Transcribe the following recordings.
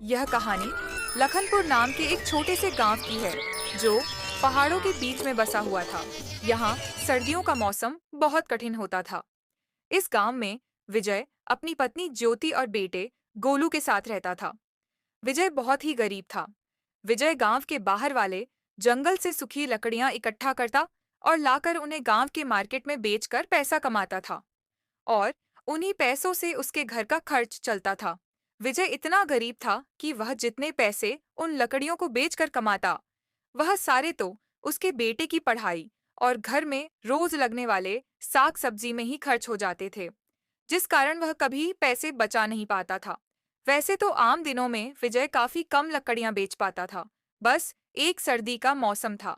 यह कहानी लखनपुर नाम के एक छोटे से गांव की है जो पहाड़ों के बीच में बसा हुआ था। यहाँ सर्दियों का मौसम बहुत कठिन होता था। इस गांव में विजय अपनी पत्नी ज्योति और बेटे गोलू के साथ रहता था। विजय बहुत ही गरीब था। विजय गांव के बाहर वाले जंगल से सूखी लकड़ियां इकट्ठा करता और लाकर उन्हें गांव के मार्केट में बेचकर पैसा कमाता था और उन्हीं पैसों से उसके घर का खर्च चलता था। विजय इतना गरीब था कि वह जितने पैसे उन लकड़ियों को बेचकर कमाता, वह सारे तो उसके बेटे की पढ़ाई और घर में रोज लगने वाले साग सब्जी में ही खर्च हो जाते थे, जिस कारण वह कभी पैसे बचा नहीं पाता था। वैसे तो आम दिनों में विजय काफी कम लकड़ियां बेच पाता था। बस एक सर्दी का मौसम था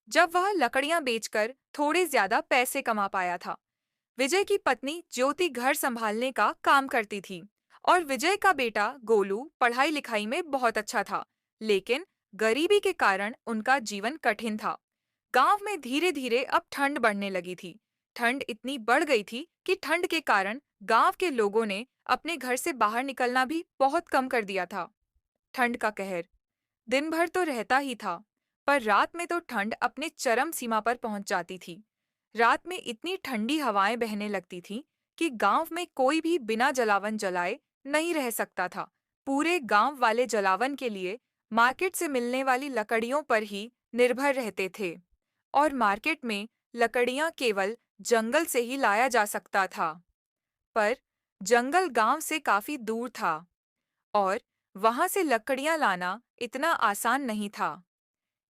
जब वह लकड़ियां बेचकर थोड़े ज्यादा पैसे कमा पाया था। विजय की पत्नी ज्योति घर संभालने का काम करती थी और विजय का बेटा गोलू पढ़ाई लिखाई में बहुत अच्छा था, लेकिन गरीबी के कारण उनका जीवन कठिन था। गांव में धीरे धीरे अब ठंड बढ़ने लगी थी। ठंड इतनी बढ़ गई थी कि ठंड के कारण गांव के लोगों ने अपने घर से बाहर निकलना भी बहुत कम कर दिया था। ठंड का कहर दिन भर तो रहता ही था, पर रात में तो ठंड अपने चरम सीमा पर पहुंच जाती थी। रात में इतनी ठंडी हवाएं बहने लगती थीं कि गांव में कोई भी बिना जलावन जलाए नहीं रह सकता था। पूरे गांव वाले जलावन के लिए मार्केट से मिलने वाली लकड़ियों पर ही निर्भर रहते थे और मार्केट में लकड़ियां केवल जंगल से ही लाया जा सकता था। पर जंगल गांव से काफी दूर था और वहां से लकड़ियां लाना इतना आसान नहीं था।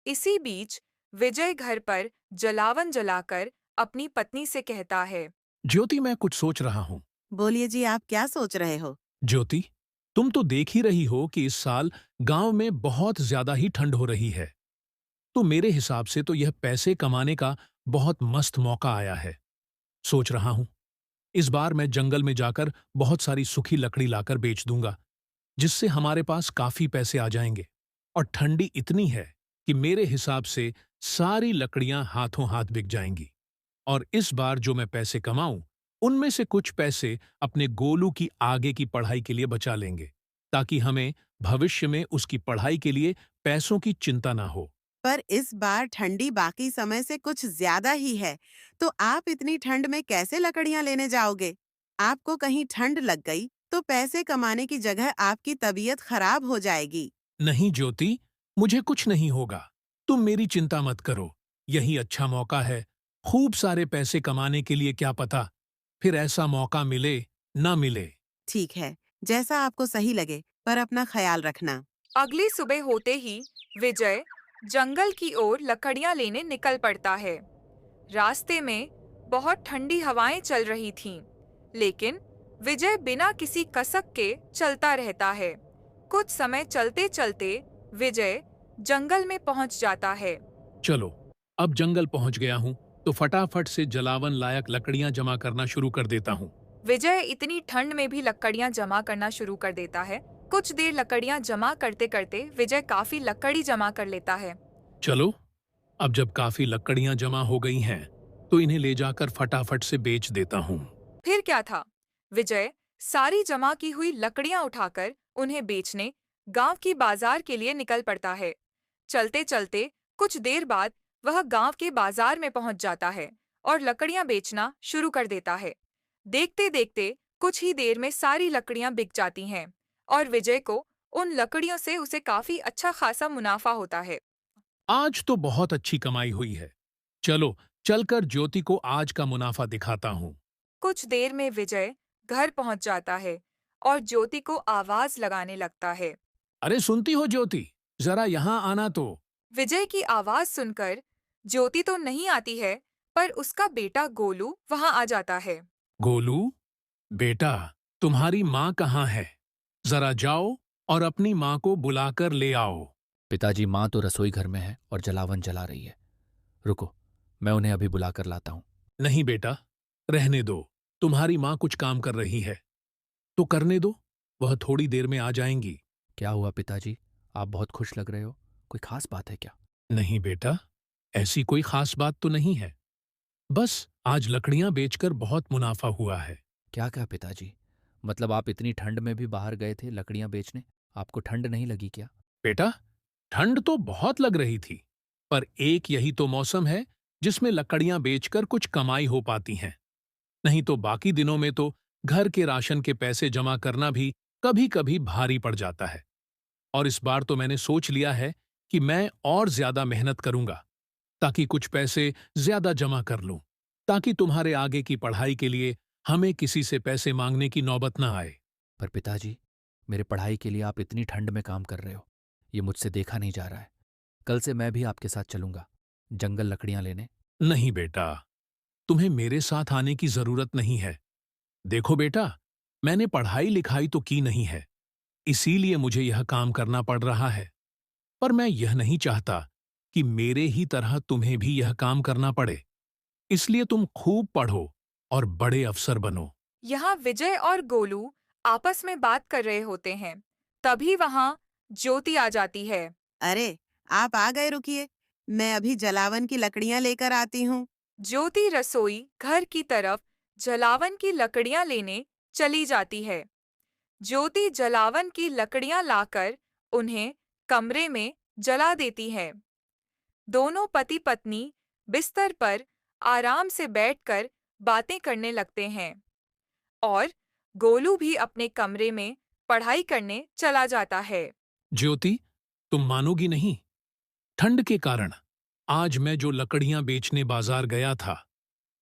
इसी बीच विजय घर पर जलावन जलाकर अपनी पत्नी से कहता है। ज्योति, मैं कुछ सोच रहा हूँ। बोलिए जी, आप क्या सोच रहे हो? ज्योति, तुम तो देख ही रही हो कि इस साल गांव में बहुत ज्यादा ही ठंड हो रही है। तो मेरे हिसाब से तो यह पैसे कमाने का बहुत मस्त मौका आया है। सोच रहा हूँ इस बार मैं जंगल में जाकर बहुत सारी सूखी लकड़ी लाकर बेच दूंगा, जिससे हमारे पास काफी पैसे आ जाएंगे। और ठंडी इतनी है कि मेरे हिसाब से सारी लकड़ियां हाथों हाथ बिक जाएंगी। और इस बार जो मैं पैसे कमाऊं, उनमें से कुछ पैसे अपने गोलू की आगे की पढ़ाई के लिए बचा लेंगे, ताकि हमें भविष्य में उसकी पढ़ाई के लिए पैसों की चिंता ना हो। पर इस बार ठंडी बाकी समय से कुछ ज्यादा ही है, तो आप इतनी ठंड में कैसे लकड़ियां लेने जाओगे? आपको कहीं ठंड लग गई तो पैसे कमाने की जगह आपकी तबीयत खराब हो जाएगी। नहीं ज्योति, मुझे कुछ नहीं होगा। तुम मेरी चिंता मत करो। यही अच्छा मौका है खूब सारे पैसे कमाने के लिए। क्या पता फिर ऐसा मौका मिले ना मिले। ठीक है, जैसा आपको सही लगे, पर अपना ख्याल रखना। अगली सुबह होते ही विजय जंगल की ओर लकड़ियां लेने निकल पड़ता है। रास्ते में बहुत ठंडी हवाएं चल रही थीं, लेकिन विजय बिना किसी कसक के चलता रहता है। कुछ समय चलते चलते विजय जंगल में पहुंच जाता है। चलो, अब जंगल पहुंच गया हूं, तो फटाफट से जलावन लायक लकड़ियां जमा करना शुरू कर देता हूं। विजय इतनी ठंड में भी लकड़ियां जमा करना शुरू कर देता है। कुछ देर लकड़ियां जमा करते करते विजय काफी लकड़ी जमा कर लेता है। चलो, अब जब काफी लकड़ियां जमा हो गई हैं, तो इन्हें ले जाकर फटाफट से बेच देता हूं। फिर क्या था, विजय सारी जमा की हुई लकड़ियां उठाकर उन्हें बेचने गांव की बाजार के लिए निकल पड़ता है। चलते चलते कुछ देर बाद वह गांव के बाजार में पहुंच जाता है और लकड़ियां बेचना शुरू कर देता है। देखते देखते कुछ ही देर में सारी लकड़ियां बिक जाती हैं और विजय को उन लकड़ियों से उसे काफी अच्छा खासा मुनाफा होता है। आज तो बहुत अच्छी कमाई हुई है। चलो, चलकर ज्योति को आज का मुनाफा दिखाता हूं। कुछ देर में विजय घर पहुंच जाता है और ज्योति को आवाज लगाने लगता है। अरे सुनती हो ज्योति, जरा यहाँ आना तो। विजय की आवाज सुनकर ज्योति तो नहीं आती है, पर उसका बेटा गोलू वहां आ जाता है। गोलू, बेटा, तुम्हारी माँ कहाँ है? जरा जाओ और अपनी माँ को बुलाकर ले आओ। पिताजी, माँ तो रसोई घर में है और जलावन जला रही है। रुको, मैं उन्हें अभी बुलाकर लाता हूँ। नहीं बेटा, रहने दो। तुम्हारी माँ कुछ काम कर रही है, तो करने दो, वह थोड़ी देर में आ जाएंगी। क्या हुआ पिताजी, आप बहुत खुश लग रहे हो? कोई खास बात है क्या? नहीं बेटा, ऐसी कोई खास बात तो नहीं है। बस आज लकड़ियां बेचकर बहुत मुनाफा हुआ है। क्या क्या पिताजी, मतलब आप इतनी ठंड में भी बाहर गए थे लकड़ियां बेचने? आपको ठंड नहीं लगी क्या? बेटा, ठंड तो बहुत लग रही थी, पर एक यही तो मौसम है जिसमें लकड़ियां बेचकर कुछ कमाई हो पाती हैं। नहीं तो बाकी दिनों में तो घर के राशन के पैसे जमा करना भी कभी-कभी भारी पड़ जाता है। और इस बार तो मैंने सोच लिया है कि मैं और ज्यादा मेहनत करूंगा ताकि कुछ पैसे ज्यादा जमा कर लूं, ताकि तुम्हारे आगे की पढ़ाई के लिए हमें किसी से पैसे मांगने की नौबत ना आए। पर पिताजी, मेरे पढ़ाई के लिए आप इतनी ठंड में काम कर रहे हो, ये मुझसे देखा नहीं जा रहा है। कल से मैं भी आपके साथ चलूंगा जंगल लकड़ियां लेने। नहीं बेटा, तुम्हें मेरे साथ आने की जरूरत नहीं है। देखो बेटा, मैंने पढ़ाई लिखाई तो की नहीं है, इसीलिए मुझे यह काम करना पड़ रहा है। पर मैं यह नहीं चाहता कि मेरे ही तरह तुम्हें भी यह काम करना पड़े। इसलिए तुम खूब पढ़ो और बड़े अफसर बनो। यहाँ विजय और गोलू आपस में बात कर रहे होते हैं। तभी वहाँ ज्योति आ जाती है। अरे, आप आ गए, रुकिए। मैं अभी जलावन की लकड़ियां लेकर आती हूँ। ज्योति रसोई घर की तरफ जलावन की लकड़ियां लेने चली जाती है। ज्योति जलावन की लकड़ियां लाकर उन्हें कमरे में जला देती है। दोनों पति पत्नी बिस्तर पर आराम से बैठकर बातें करने लगते हैं और गोलू भी अपने कमरे में पढ़ाई करने चला जाता है। ज्योति, तुम मानोगी नहीं, ठंड के कारण आज मैं जो लकड़ियां बेचने बाजार गया था,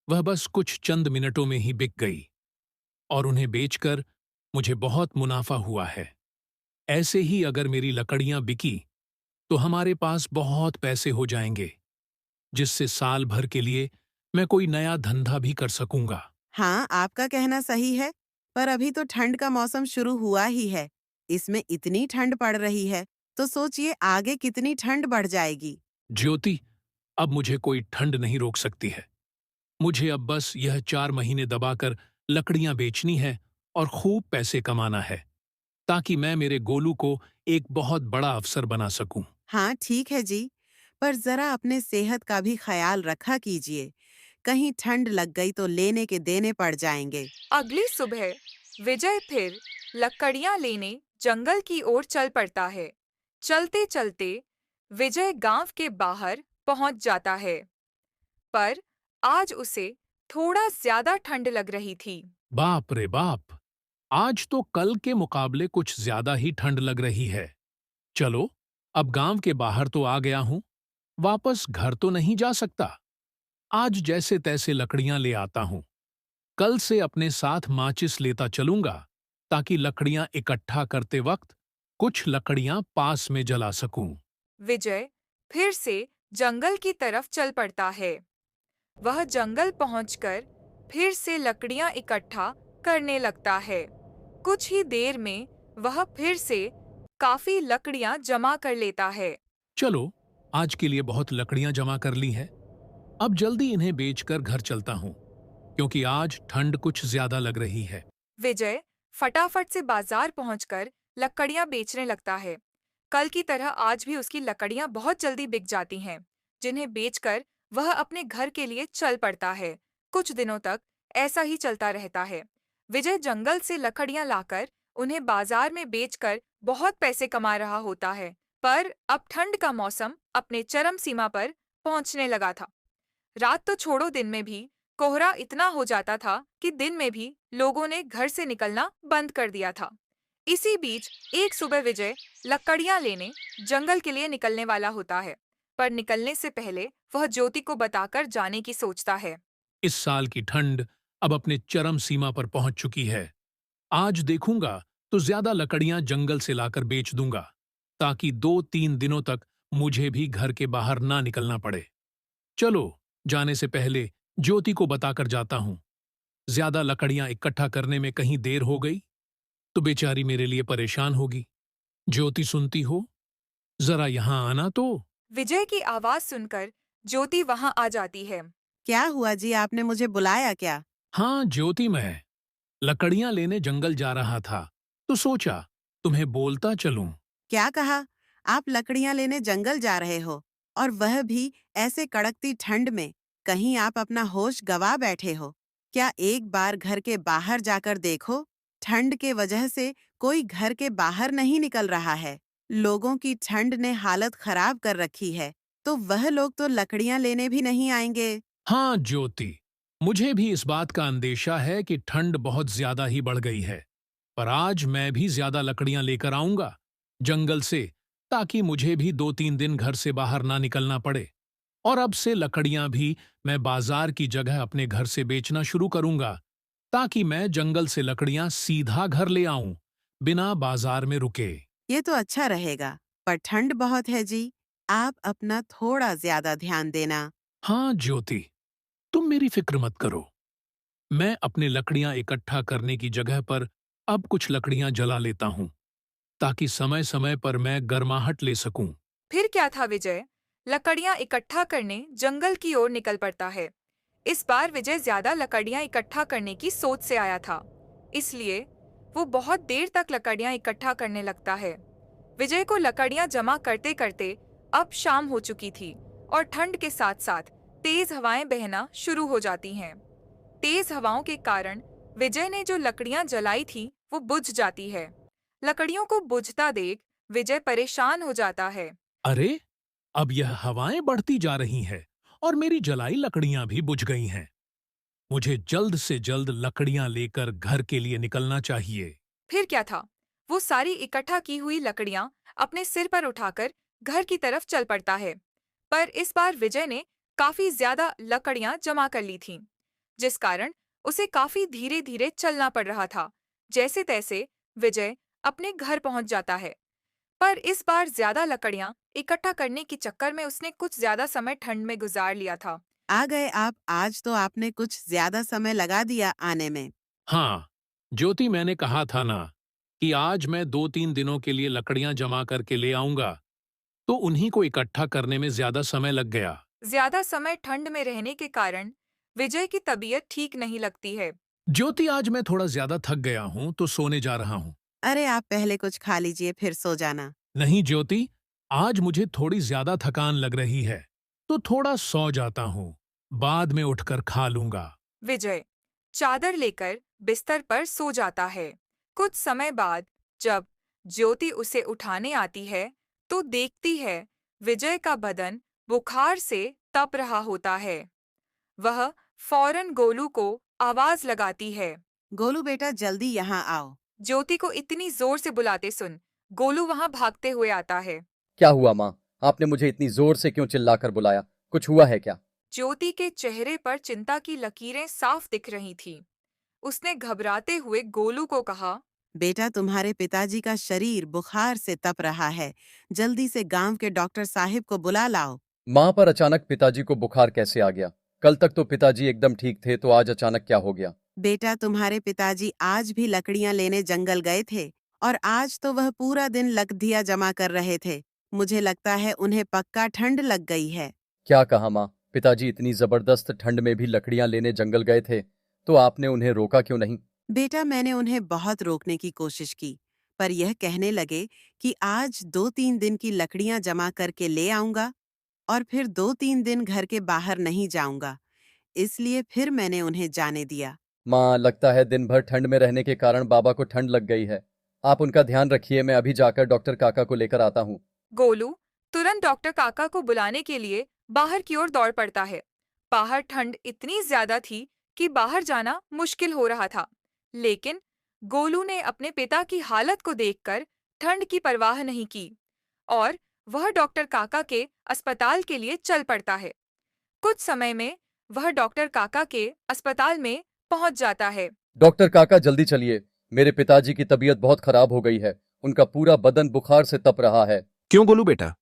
वह बस कुछ चंद मिनटों में ही बिक गई और उन्हें बेचकर मुझे बहुत मुनाफा हुआ है। ऐसे ही अगर मेरी लकड़ियां बिकी तो हमारे पास बहुत पैसे हो जाएंगे, जिससे साल भर के लिए मैं कोई नया धंधा भी कर सकूंगा। हाँ, आपका कहना सही है, पर अभी तो ठंड का मौसम शुरू हुआ ही है। इसमें इतनी ठंड पड़ रही है, तो सोचिए आगे कितनी ठंड बढ़ जाएगी। ज्योति, अब मुझे कोई ठंड नहीं रोक सकती है। मुझे अब बस यह 4 महीने दबाकर लकड़ियां बेचनी है और खूब पैसे कमाना है, ताकि मैं मेरे गोलू को एक बहुत बड़ा अफसर बना सकूं। हाँ, ठीक है जी, पर जरा अपने सेहत का भी ख्याल रखा कीजिए। कहीं ठंड लग गई तो लेने के देने पड़ जाएंगे। अगली सुबह विजय फिर लकड़ियां लेने जंगल की ओर चल पड़ता है। चलते चलते विजय गांव के बाहर पहुंच जाता है, पर आज उसे थोड़ा ज्यादा ठंड लग रही थी। बाप रे बाप! आज तो कल के मुकाबले कुछ ज्यादा ही ठंड लग रही है। चलो, अब गांव के बाहर तो आ गया हूं, वापस घर तो नहीं जा सकता। आज जैसे तैसे लकड़ियां ले आता हूं। कल से अपने साथ माचिस लेता चलूंगा, ताकि लकड़ियां इकट्ठा करते वक्त कुछ लकड़ियां पास में जला सकूं। विजय फिर से जंगल की तरफ चल पड़ता है। वह जंगल पहुंचकर फिर से लकड़ियां इकट्ठा करने लगता है। कुछ ही देर में वह फिर से काफी लकड़ियां जमा कर लेता है। चलो, आज के लिए बहुत लकड़ियां जमा कर ली है। अब जल्दी इन्हें बेचकर घर चलता हूं, क्योंकि आज ठंड कुछ ज्यादा लग रही है। विजय फटाफट से बाजार पहुंचकर लकड़ियां बेचने लगता है। कल की तरह आज भी उसकी लकड़ियां बहुत जल्दी बिक जाती हैं, जिन्हें बेचकर वह अपने घर के लिए चल पड़ता है। कुछ दिनों तक ऐसा ही चलता रहता है। विजय जंगल से लकड़ियां लाकर उन्हें बाजार में बेचकर बहुत पैसे कमा रहा होता है, पर अब ठंड का मौसम अपने चरम सीमा पर पहुंचने लगा था। रात तो छोड़ो, दिन में भी कोहरा इतना हो जाता था कि दिन में भी लोगों ने घर से निकलना बंद कर दिया था। इसी बीच एक सुबह विजय लकड़ियां लेने जंगल के लिए निकलने वाला होता है, पर निकलने से पहले वह ज्योति को बताकर जाने की सोचता है। इस साल की ठंड अब अपने चरम सीमा पर पहुंच चुकी है। आज देखूंगा तो ज्यादा लकड़ियां जंगल से लाकर बेच दूंगा, ताकि 2-3 दिनों तक मुझे भी घर के बाहर ना निकलना पड़े। चलो, जाने से पहले ज्योति को बताकर जाता हूं। ज्यादा लकड़ियां इकट्ठा करने में कहीं देर हो गई तो बेचारी मेरे लिए परेशान होगी। ज्योति, सुनती हो? जरा यहां आना तो। विजय की आवाज सुनकर ज्योति वहां आ जाती है। क्या हुआ जी, आपने मुझे बुलाया क्या? हाँ ज्योति, मैं लकड़ियां लेने जंगल जा रहा था, तो सोचा तुम्हें बोलता चलूं। क्या कहा? आप लकड़ियां लेने जंगल जा रहे हो, और वह भी ऐसे कड़कती ठंड में? कहीं आप अपना होश गवा बैठे हो? क्या एक बार घर के बाहर जाकर देखो? ठंड के वजह से कोई घर के बाहर नहीं निकल रहा है। लोगों की ठंड ने हालत खराब कर रखी है, तो वह लोग तो लकड़ियां लेने भी नहीं आएंगे। हाँ ज्योति, मुझे भी इस बात का अंदेशा है कि ठंड बहुत ज्यादा ही बढ़ गई है। पर आज मैं भी ज्यादा लकड़ियां लेकर आऊंगा जंगल से, ताकि मुझे भी 2-3 दिन घर से बाहर ना निकलना पड़े। और अब से लकड़ियां भी मैं बाजार की जगह अपने घर से बेचना शुरू करूंगा, ताकि मैं जंगल से लकड़ियां सीधा घर ले आऊं, बिना बाजार में रुके। ये तो अच्छा रहेगा, पर ठंड बहुत है जी। आप अपना थोड़ा ज्यादा ध्यान देना। हाँ ज्योति, तुम मेरी फिक्र मत करो। मैं अपने लकड़ियां इकट्ठा करने की जगह पर अब कुछ लकड़ियां जला लेता हूं, ताकि समय समय पर मैं गर्माहट ले सकूं। फिर क्या था विजय लकड़ियां इकट्ठा करने जंगल की ओर निकल पड़ता है। इस बार विजय ज्यादा लकड़ियां इकट्ठा करने की सोच से आया था, इसलिए वो बहुत देर तक लकड़ियां इकट्ठा करने लगता है। विजय को लकड़ियां जमा करते करते अब शाम हो चुकी थी और ठंड के साथ साथ तेज हवाएं बहना शुरू हो जाती हैं। तेज हवाओं के कारण विजय ने जो लकड़ियां जलाई थी वो बुझ जाती है। लकड़ियों को बुझता देख विजय परेशान हो जाता है। अरे, अब यह हवाएं बढ़ती जा रही हैं और मेरी जलाई लकड़ियां भी बुझ गई हैं। मुझे जल्द से जल्द लकड़ियां लेकर घर के लिए निकलना चाहिए। फिर क्या था, वो सारी इकट्ठा की हुई लकड़ियां अपने सिर पर उठाकर घर की तरफ चल पड़ता है। पर इस बार विजय ने काफी ज्यादा लकड़ियां जमा कर ली थीं, जिस कारण उसे काफी धीरे धीरे चलना पड़ रहा था। जैसे तैसे विजय अपने घर पहुंच जाता है, पर इस बार ज्यादा लकड़ियां इकट्ठा करने के चक्कर में उसने कुछ ज्यादा समय ठंड में गुजार लिया था। आ गए आप। आज तो आपने कुछ ज्यादा समय लगा दिया आने में। हाँ ज्योति, मैंने कहा था ना कि आज मैं 2-3 दिनों के लिए लकड़ियां जमा करके ले आऊंगा, तो उन्हीं को इकट्ठा करने में ज्यादा समय लग गया। ज्यादा समय ठंड में रहने के कारण विजय की तबीयत ठीक नहीं लगती है। ज्योति, आज मैं थोड़ा ज्यादा थक गया हूं, तो सोने जा रहा हूं। अरे आप पहले कुछ खा लीजिए फिर सो जाना। नहीं ज्योति, आज मुझे थोड़ी ज्यादा थकान लग रही है, तो थोड़ा सो जाता हूँ। बाद में उठकर खा लूंगा। विजय चादर लेकर बिस्तर पर सो जाता है। कुछ समय बाद जब ज्योति उसे उठाने आती है, तो देखती है विजय का बदन बुखार से तप रहा होता है। वह फौरन गोलू को आवाज लगाती है। गोलू बेटा जल्दी यहाँ आओ। ज्योति को इतनी जोर से बुलाते सुन गोलू वहां भागते हुए आता है। क्या हुआ माँ? आपने मुझे इतनी जोर से क्यों चिल्लाकर बुलाया? कुछ हुआ है क्या? ज्योति के चेहरे पर चिंता की लकीरें साफ दिख रही थीं। उसने घबराते हुए गोलू को कहा, बेटा तुम्हारे पिताजी का शरीर बुखार से तप रहा है। जल्दी से गांव के डॉक्टर साहिब को बुला लाओ। माँ, पर अचानक पिताजी को बुखार कैसे आ गया? कल तक तो पिताजी एकदम ठीक थे, तो आज अचानक क्या हो गया? बेटा तुम्हारे पिताजी आज भी लकड़ियां लेने जंगल गए थे और आज तो वह पूरा दिन लकड़ियां जमा कर रहे थे। मुझे लगता है उन्हें पक्का ठंड लग गई है। क्या कहा माँ? पिताजी इतनी जबरदस्त ठंड में भी लकड़ियां लेने जंगल गए थे, तो आपने उन्हें रोका क्यों नहीं? बेटा मैंने उन्हें बहुत रोकने की कोशिश की, पर यह कहने लगे कि आज 2-3 दिन की लकड़ियां जमा करके ले आऊंगा और फिर 2-3 दिन घर के बाहर नहीं जाऊंगा। इसलिए फिर मैंने उन्हें जाने दिया। माँ, लगता है दिन भर ठंड में रहने के कारण बाबा को ठंड लग गई है। आप उनका ध्यान रखिए, मैं अभी जाकर डॉक्टर काका को लेकर आता हूँ। गोलू तुरंत डॉक्टर काका को बुलाने के लिए बाहर की ओर दौड़ पड़ता है। बाहर ठंड इतनी ज्यादा थी कि बाहर जाना मुश्किल हो रहा था, लेकिन गोलू ने अपने पिता की हालत को देखकर ठंड की परवाह नहीं की और वह डॉक्टर काका के अस्पताल के लिए चल पड़ता है। कुछ समय में वह डॉक्टर काका के अस्पताल में पहुंच जाता है। डॉक्टर काका जल्दी चलिए, मेरे पिताजी की तबीयत बहुत खराब हो गई है। उनका पूरा बदन बुखार से तप रहा है। क्यों गोलू बेटा,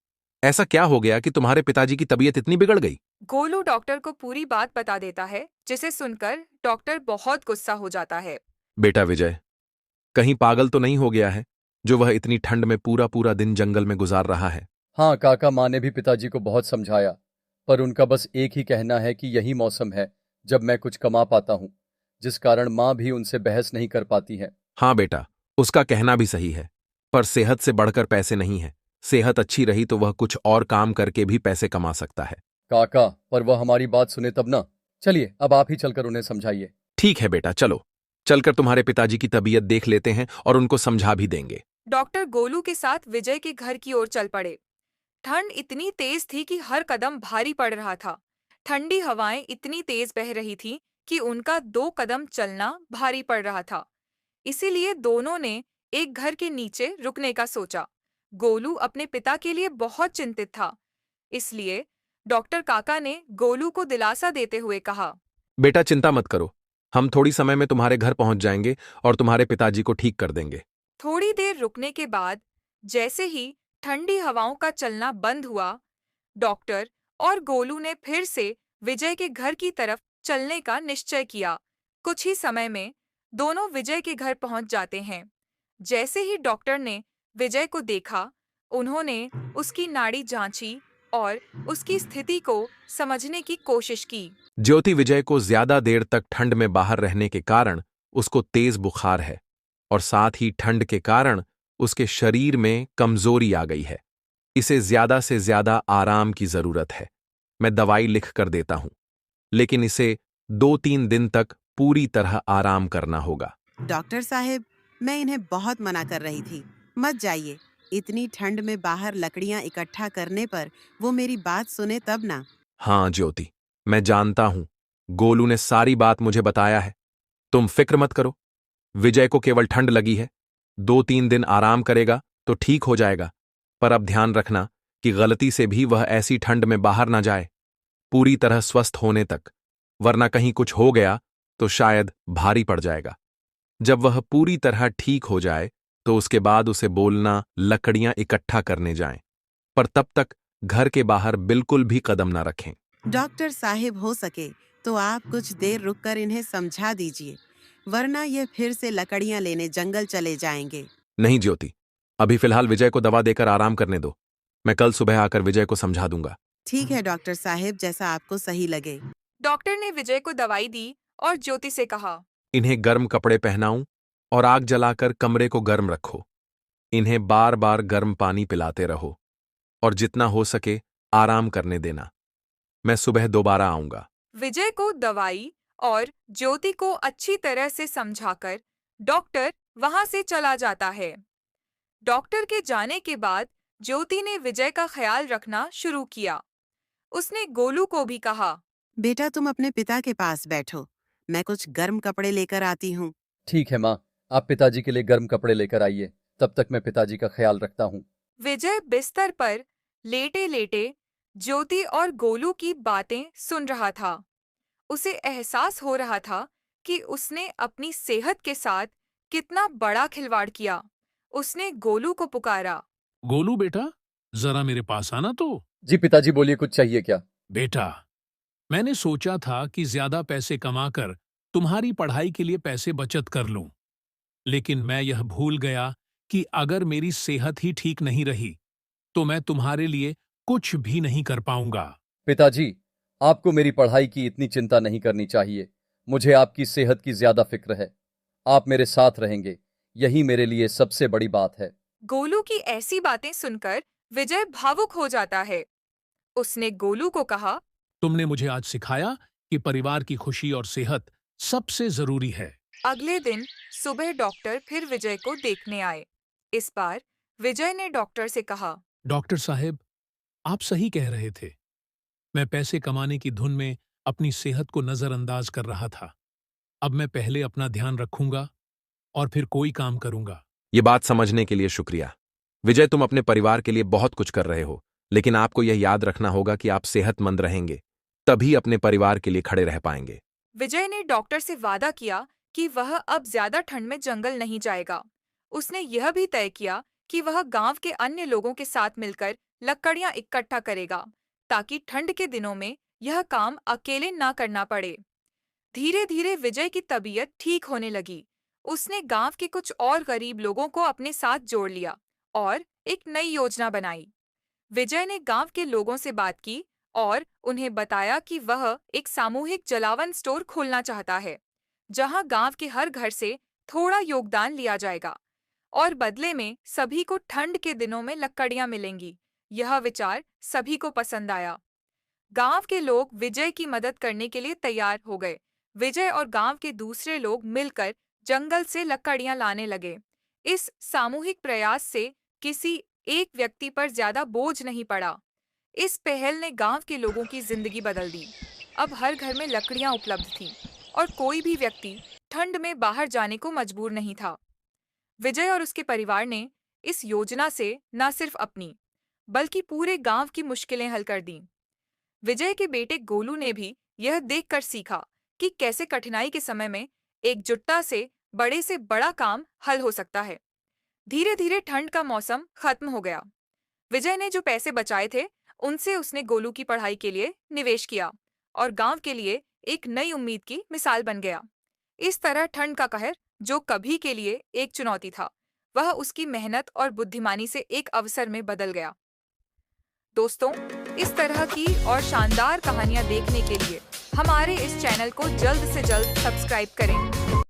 ऐसा क्या हो गया कि तुम्हारे पिताजी की तबीयत इतनी बिगड़ गई? गोलू डॉक्टर को पूरी बात बता देता है, जिसे सुनकर डॉक्टर बहुत गुस्सा हो जाता है। बेटा विजय, कहीं पागल तो नहीं हो गया है जो वह इतनी ठंड में पूरा पूरा दिन जंगल में गुजार रहा है? हाँ काका, माँ ने भी पिताजी को बहुत समझाया, पर उनका बस एक ही कहना है कि यही मौसम है जब मैं कुछ कमा पाता हूँ, जिस कारण माँ भी उनसे बहस नहीं कर पाती है। हाँ बेटा, उसका कहना भी सही है, पर सेहत से बढ़कर पैसे नहीं है। सेहत अच्छी रही तो वह कुछ और काम करके भी पैसे कमा सकता है। काका, पर वह हमारी बात सुने तब ना। चलिए अब आप ही चलकर उन्हें समझाइए। ठीक है बेटा, चलो चलकर तुम्हारे पिताजी की तबीयत देख लेते हैं और उनको समझा भी देंगे। डॉक्टर गोलू के साथ विजय के घर की ओर चल पड़े। ठंड इतनी तेज थी कि हर कदम भारी पड़ रहा था। ठंडी हवाएं इतनी तेज बह रही थी कि उनका 2 कदम चलना भारी पड़ रहा था। इसीलिए दोनों ने एक घर के नीचे रुकने का सोचा। गोलू अपने पिता के लिए बहुत चिंतित था। इसलिए डॉक्टर काका ने गोलू को दिलासा देते हुए कहा, बेटा चिंता मत करो, हम थोड़ी समय में तुम्हारे घर पहुंच जाएंगे और तुम्हारे पिताजी को ठीक कर देंगे। थोड़ी देर रुकने के बाद जैसे ही ठंडी हवाओं का चलना बंद हुआ, डॉक्टर और गोलू ने फिर से विजय के घर की तरफ चलने का निश्चय किया। कुछ ही समय में दोनों विजय के घर पहुंच जाते हैं। जैसे ही डॉक्टर ने विजय को देखा, उन्होंने उसकी नाड़ी जांची और उसकी स्थिति को समझने की कोशिश की। ज्योति विजय को ज्यादा देर तक ठंड में बाहर रहने के कारण उसको तेज बुखार है और साथ ही ठंड के कारण उसके शरीर में कमजोरी आ गई है। इसे ज्यादा से ज्यादा आराम की जरूरत है। मैं दवाई लिख कर देता हूं, लेकिन इसे 2-3 दिन तक पूरी तरह आराम करना होगा। डॉक्टर साहब, मैं इन्हें बहुत मना कर रही थी, मत जाइए। इतनी ठंड में बाहर लकड़ियां इकट्ठा करने पर वो मेरी बात सुने तब ना। हाँ ज्योति, मैं जानता हूं, गोलू ने सारी बात मुझे बताया है। तुम फिक्र मत करो, विजय को केवल ठंड लगी है, 2-3 दिन आराम करेगा तो ठीक हो जाएगा। पर अब ध्यान रखना कि गलती से भी वह ऐसी ठंड में बाहर ना जाए, पूरी तरह स्वस्थ होने तक, वरना कहीं कुछ हो गया तो शायद भारी पड़ जाएगा। जब वह पूरी तरह ठीक हो जाए तो उसके बाद उसे बोलना लकड़ियां इकट्ठा करने जाएं, पर तब तक घर के बाहर बिल्कुल भी कदम ना रखें। डॉक्टर साहिब, हो सके तो आप कुछ देर रुककर इन्हें समझा दीजिए, वरना ये फिर से लकड़ियां लेने जंगल चले जाएंगे। नहीं ज्योति, अभी फिलहाल विजय को दवा देकर आराम करने दो। मैं कल सुबह आकर विजय को समझा दूंगा। ठीक है डॉक्टर साहिब, जैसा आपको सही लगे। डॉक्टर ने विजय को दवाई दी और ज्योति से कहा, इन्हें गर्म कपड़े पहनाऊं और आग जलाकर कमरे को गर्म रखो। इन्हें बार बार गर्म पानी पिलाते रहो और जितना हो सके आराम करने देना। मैं सुबह दोबारा आऊंगा। विजय को दवाई और ज्योति को अच्छी तरह से समझाकर डॉक्टर वहां से चला जाता है। डॉक्टर के जाने के बाद ज्योति ने विजय का ख्याल रखना शुरू किया। उसने गोलू को भी कहा, बेटा, तुम अपने पिता के पास बैठो, मैं कुछ गर्म कपड़े लेकर आती हूँ। ठीक है माँ, आप पिताजी के लिए गर्म कपड़े लेकर आइए, तब तक मैं पिताजी का ख्याल रखता हूँ। विजय बिस्तर पर लेटे लेटे ज्योति और गोलू की बातें सुन रहा था। उसे एहसास हो रहा था कि उसने अपनी सेहत के साथ कितना बड़ा खिलवाड़ किया। उसने गोलू को पुकारा, गोलू बेटा, जरा मेरे पास आना तो। जी पिताजी, बोलिए, कुछ चाहिए क्या? बेटा, मैंने सोचा था कि ज्यादा पैसे कमाकर तुम्हारी पढ़ाई के लिए पैसे बचत कर लूं, लेकिन मैं यह भूल गया कि अगर मेरी सेहत ही ठीक नहीं रही तो मैं तुम्हारे लिए कुछ भी नहीं कर पाऊंगा। पिताजी, आपको मेरी पढ़ाई की इतनी चिंता नहीं करनी चाहिए। मुझे आपकी सेहत की ज्यादा फिक्र है। आप मेरे साथ रहेंगे, यही मेरे लिए सबसे बड़ी बात है। गोलू की ऐसी बातें सुनकर विजय भावुक हो जाता है। उसने गोलू को कहा, तुमने मुझे आज सिखाया कि परिवार की खुशी और सेहत सबसे जरूरी है। अगले दिन सुबह डॉक्टर फिर विजय को देखने आए। इस बार विजय ने डॉक्टर से कहा, डॉक्टर साहब, आप सही कह रहे थे। मैं पैसे कमाने की धुन में अपनी सेहत को नजरअंदाज कर रहा था। अब मैं पहले अपना ध्यान रखूंगा और फिर कोई काम करूंगा। ये बात समझने के लिए शुक्रिया। विजय, तुम अपने परिवार के लिए बहुत कुछ कर रहे हो, लेकिन आपको यह याद रखना होगा कि आप सेहतमंद रहेंगे, तभी अपने परिवार के लिए खड़े रह पाएंगे। विजय ने डॉक्टर से वादा किया कि वह अब ज्यादा ठंड में जंगल नहीं जाएगा। उसने यह भी तय किया कि वह गांव के अन्य लोगों के साथ मिलकर लकड़ियां इकट्ठा करेगा, ताकि ठंड के दिनों में यह काम अकेले ना करना पड़े। धीरे धीरे विजय की तबीयत ठीक होने लगी। उसने गांव के कुछ और गरीब लोगों को अपने साथ जोड़ लिया और एक नई योजना बनाई। विजय ने गांव के लोगों से बात की और उन्हें बताया कि वह एक सामूहिक जलावन स्टोर खोलना चाहता है, जहां गांव के हर घर से थोड़ा योगदान लिया जाएगा और बदले में सभी को ठंड के दिनों में लकड़ियां मिलेंगी। यह विचार सभी को पसंद आया। गांव के लोग विजय की मदद करने के लिए तैयार हो गए। विजय और गांव के दूसरे लोग मिलकर जंगल से लकड़ियां लाने लगे। इस सामूहिक प्रयास से किसी एक व्यक्ति पर ज्यादा बोझ नहीं पड़ा। इस पहल ने गांव के लोगों की जिंदगी बदल दी। अब हर घर में लकड़ियां उपलब्ध थीं और कोई भी व्यक्ति ठंड में बाहर जाने को मजबूर नहीं था। विजय और उसके परिवार ने इस योजना से न सिर्फ अपनी बल्कि पूरे गांव की मुश्किलें हल कर दी। विजय के बेटे गोलू ने भी यह देखकर सीखा कि कैसे कठिनाई के समय में एकजुटता से बड़ा काम हल हो सकता है। धीरे धीरे ठंड का मौसम खत्म हो गया। विजय ने जो पैसे बचाए थे उनसे उसने गोलू की पढ़ाई के लिए निवेश किया और गांव के लिए एक नई उम्मीद की मिसाल बन गया। इस तरह ठंड का कहर, जो कभी के लिए एक चुनौती था, वह उसकी मेहनत और बुद्धिमानी से एक अवसर में बदल गया। दोस्तों, इस तरह की और शानदार कहानियां देखने के लिए हमारे इस चैनल को जल्द से जल्द सब्सक्राइब करें।